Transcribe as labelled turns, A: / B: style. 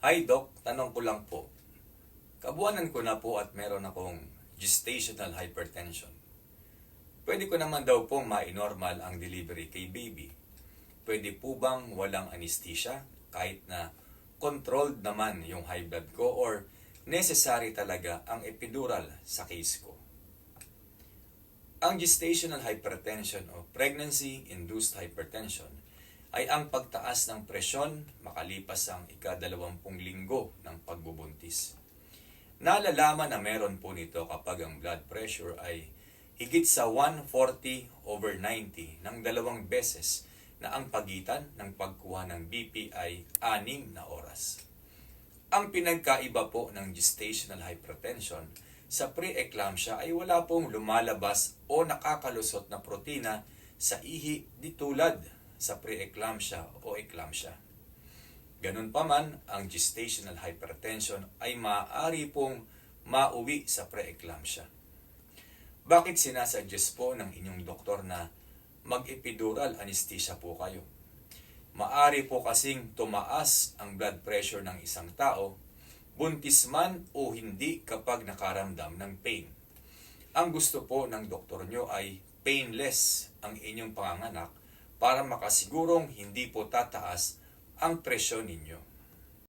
A: Hi Doc, tanong ko lang po. Kabuanan ko na po at meron akong gestational hypertension. Pwede ko naman daw pong ma-normal ang delivery kay baby. Pwede po bang walang anesthesia kahit na controlled naman yung high blood ko or necessary talaga ang epidural sa case ko? Ang gestational hypertension o pregnancy-induced hypertension ay ang pagtaas ng presyon makalipas ang ika-20 linggo ng pagbubuntis. Nalalaman na meron po nito kapag ang blood pressure ay higit sa 140/90 ng 2 beses na ang pagitan ng pagkuha ng BP ay 6 na oras. Ang pinagkaiba po ng gestational hypertension sa pre-eclampsia ay wala pong lumalabas o nakakalusot na protina sa ihi di tulad sa pre-eclampsia o eclampsia. Ganun pa man, ang gestational hypertension ay maaari pong mauwi sa pre-eclampsia. Bakit sinasuggest po ng inyong doktor na mag-epidural anesthesia po kayo? Maari po kasing tumaas ang blood pressure ng isang tao, buntis man o hindi kapag nakaramdam ng pain. Ang gusto po ng doktor nyo ay painless ang inyong panganganak para makasigurong hindi po tataas ang presyon ninyo.